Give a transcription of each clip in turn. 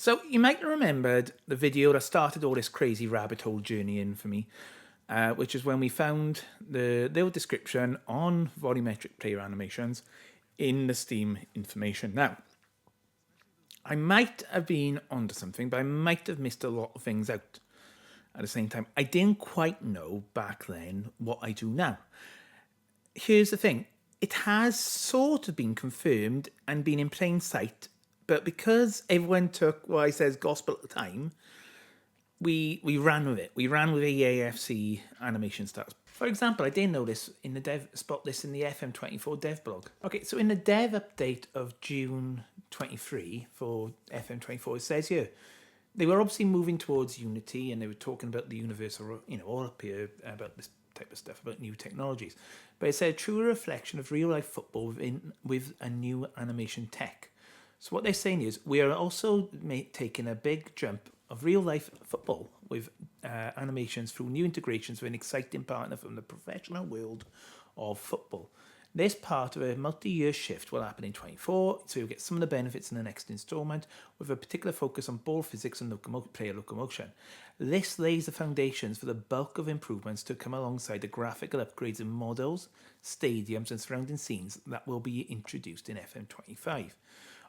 So you might have remembered the video that started all this crazy rabbit hole journey in for me, which is when we found the little description on volumetric player animations in the Steam information. Now, I might have been onto something, but I might have missed a lot of things out. At the same time, I didn't quite know back then what I do now. Here's the thing. It has sort of been confirmed and been in plain sight, but because everyone took what I say as gospel at the time, we ran with it. We ran with EAFC animation styles. For example, I didn't know this in the dev, spot this in the FM24 dev blog. Okay, so in the dev update of June 23 for FM24, it says here, they were obviously moving towards Unity and they were talking about the universal, all up here about this type of stuff, about new technologies. But it said, true reflection of real life football with a new animation tech. So what they're saying is, we are also taking a big jump of real life football with animations through new integrations with an exciting partner from the professional world of football. This part of a multi-year shift will happen in 24, so you'll get some of the benefits in the next instalment, with a particular focus on ball physics and player locomotion. This lays the foundations for the bulk of improvements to come alongside the graphical upgrades in models, stadiums and surrounding scenes that will be introduced in FM25.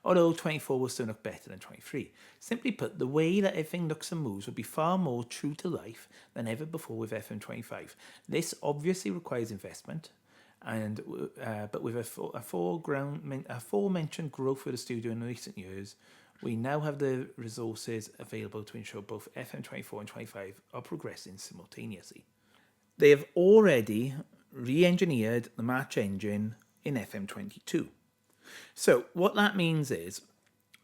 Although 24 will still look better than 23. Simply put, the way that everything looks and moves will be far more true to life than ever before with FM25. This obviously requires investment, and but with aforementioned growth for the studio in recent years, we now have the resources available to ensure both FM24 and 25 are progressing simultaneously. They have already re-engineered the Match Engine in FM22. So what that means is,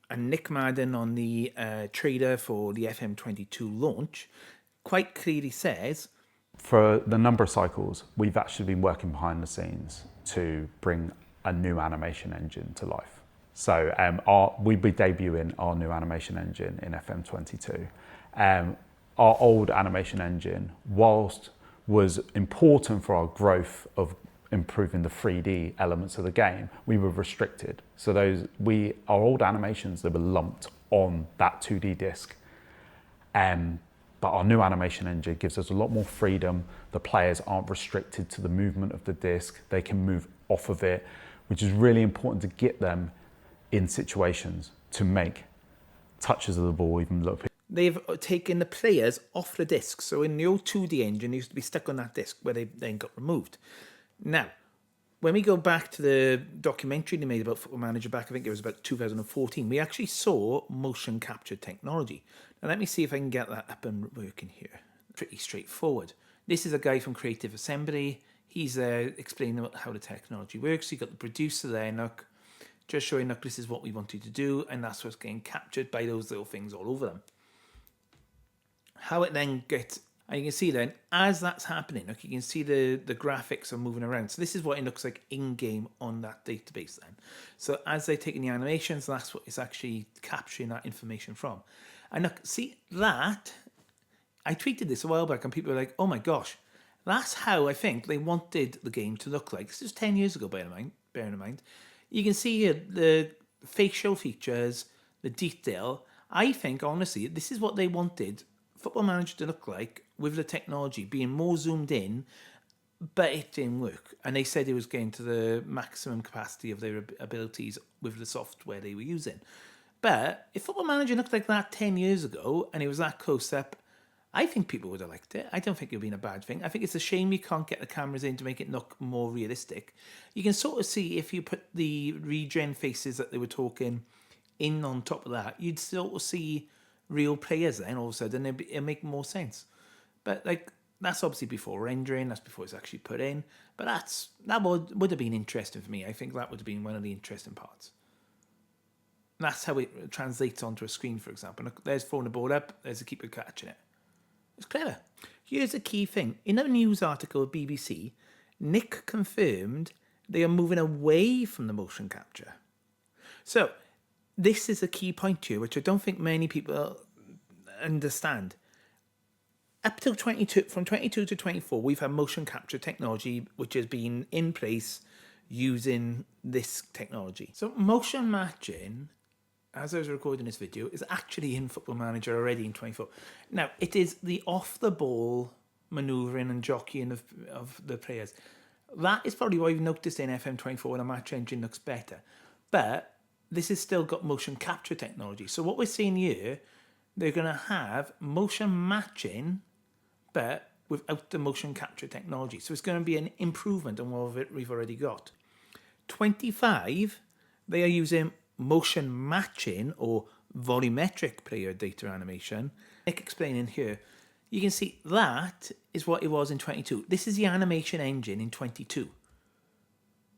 and Nick Madden on the trailer for the FM22 launch quite clearly says, for the number of cycles, we've actually been working behind the scenes to bring a new animation engine to life. So we'll be debuting our new animation engine in FM22. Our old animation engine, whilst was important for our growth of improving the 3D elements of the game, we were restricted. So our old animations, they were lumped on that 2D disc. But our new animation engine gives us a lot more freedom. The players aren't restricted to the movement of the disc. They can move off of it, which is really important to get them in situations to make touches of the ball even look. They've taken the players off the disc. So in the old 2D engine, they used to be stuck on that disc where they then got removed. Now, when we go back to the documentary they made about Football Manager back, I think it was about 2014, we actually saw motion capture technology. Now, let me see if I can get that up and working here. Pretty straightforward. This is a guy from Creative Assembly. He's explaining how the technology works. You got the producer there, look, just showing, look, this is what we wanted to do, and that's what's getting captured by those little things all over them. How it then gets... And you can see then, as that's happening, look, you can see the graphics are moving around. So this is what it looks like in-game on that database then. So as they're taking the animations, that's what it's actually capturing that information from. And look, see that? I tweeted this a while back and people were like, oh my gosh, that's how I think they wanted the game to look like. This is 10 years ago, bearing in mind. You can see here the facial features, the detail. I think, honestly, this is what they wanted Football Manager to look like, with the technology being more zoomed in, but it didn't work. And they said it was getting to the maximum capacity of their abilities with the software they were using. But if Football Manager looked like that 10 years ago and it was that close up, I think people would have liked it. I don't think it would have been a bad thing. I think it's a shame you can't get the cameras in to make it look more realistic. You can sort of see if you put the regen faces that they were talking in on top of that, you'd sort of see real players then all of a sudden. It'd make more sense. But like, that's obviously before rendering, that's before it's actually put in. But that would have been interesting for me. I think that would have been one of the interesting parts. That's how it translates onto a screen, for example. Look, there's throwing the ball up, there's the keeper catching it. It's clever. Here's a key thing. In a news article of BBC, Nick confirmed they are moving away from the motion capture. So, this is a key point here, which I don't think many people understand. Up till 22, from 22 to 24, we've had motion capture technology, which has been in place using this technology. So motion matching as I was recording this video, is actually in Football Manager already in 24. Now, it is the off-the-ball manoeuvring and jockeying of the players. That is probably why you've noticed in FM24 when a match engine looks better. But this has still got motion capture technology. So what we're seeing here, they're going to have motion matching, but without the motion capture technology. So it's going to be an improvement on what we've already got. 25, they are using motion matching or volumetric player data animation. Nick explaining here, you can see that is what it was in 22. This is the animation engine in 22.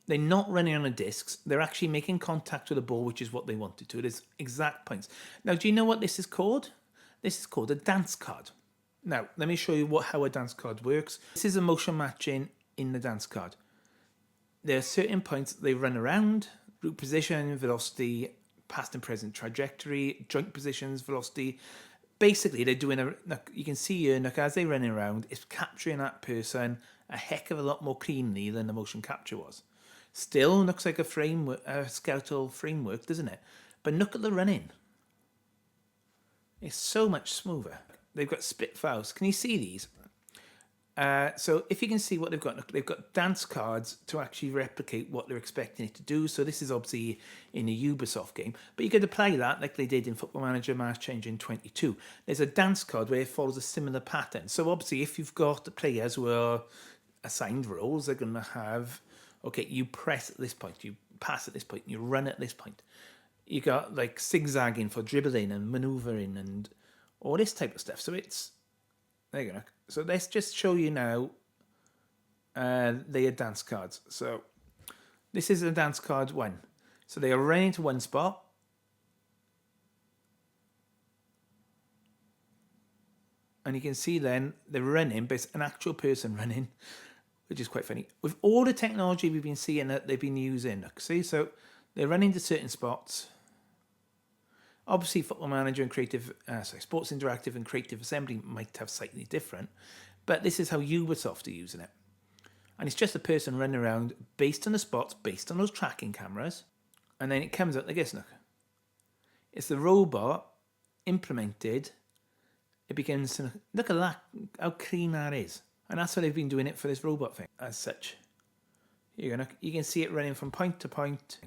They're not running on the discs. They're actually making contact with the ball, which is what they wanted to. It is exact points. Now, do you know what this is called? This is called a dance card. Now, let me show you how a dance card works. This is a motion matching in the dance card. There are certain points they run around: root position, velocity, past and present trajectory, joint positions, velocity. Basically, they're doing you can see here, look, as they're running around, it's capturing that person a heck of a lot more cleanly than the motion capture was. Still looks like a skeletal framework, doesn't it? But look at the running. It's so much smoother. They've got split files. Can you see these? So if you can see what they've got, look, they've got dance cards to actually replicate what they're expecting it to do. So this is obviously in a Ubisoft game, but you could apply that like they did in Football Manager Match Engine 22. There's a dance card where it follows a similar pattern. So obviously if you've got the players who are assigned roles, they're going to have, okay, you press at this point, you pass at this point, you run at this point. You got like zigzagging for dribbling and manoeuvring and all this type of stuff. So it's, there you go. So let's just show you now their dance cards. So this is a dance card 1. So they are running to one spot. And you can see then they're running, but it's an actual person running, which is quite funny. With all the technology we've been seeing that they've been using, look, see, so they're running to certain spots. Obviously, Football Manager and Sports Interactive and Creative Assembly might have slightly different, but this is how Ubisoft are using it. And it's just a person running around based on the spots, based on those tracking cameras, and then it comes out like this, look. It's the robot implemented. It begins to look at that, how clean that is. And that's how they've been doing it for this robot thing, as such. You can see it running from point to point.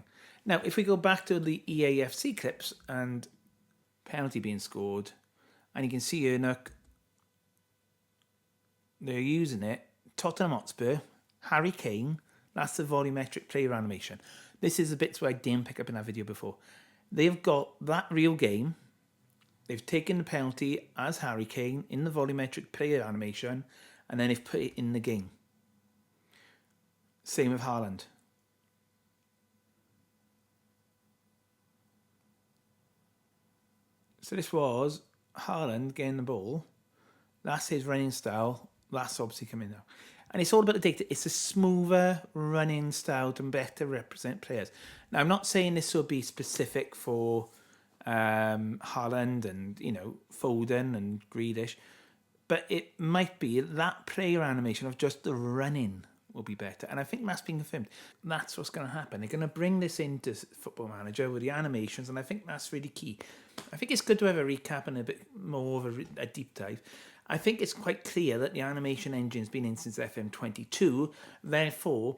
Now, if we go back to the EAFC clips and penalty being scored, and you can see here, look, they're using it. Tottenham Hotspur, Harry Kane, that's the volumetric player animation. This is the bits where I didn't pick up in that video before. They've got that real game. They've taken the penalty as Harry Kane in the volumetric player animation, and then they've put it in the game. Same with Haaland. So this was Haaland getting the ball. That's his running style. That's obviously coming now. And it's all about the data. It's a smoother running style to better represent players. Now, I'm not saying this will be specific for Haaland and, Foden and Grealish, but it might be that player animation of just the running will be better. And I think that's being confirmed. That's what's going to happen. They're going to bring this into Football Manager with the animations, and I think that's really key. I think it's good to have a recap and a bit more of a deep dive. I think it's quite clear that the animation engine's been in since FM22. Therefore,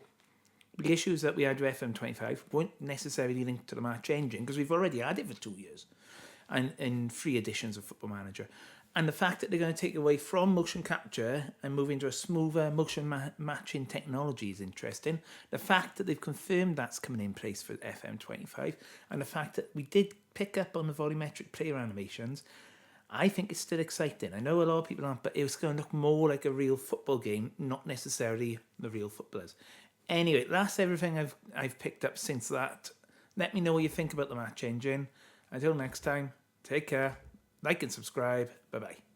the issues that we had with FM25 won't necessarily link to the match engine because we've already had it for 2 years and in 3 editions of Football Manager. And the fact that they're going to take away from motion capture and move into a smoother motion matching technology is interesting. The fact that they've confirmed that's coming in place for FM25 and the fact that we did pick up on the volumetric player animations, I think it's still exciting. I know a lot of people aren't, but it's going to look more like a real football game, not necessarily the real footballers. Anyway, that's everything I've picked up since that. Let me know what you think about the match engine. Until next time, take care, like and subscribe. Bye-bye.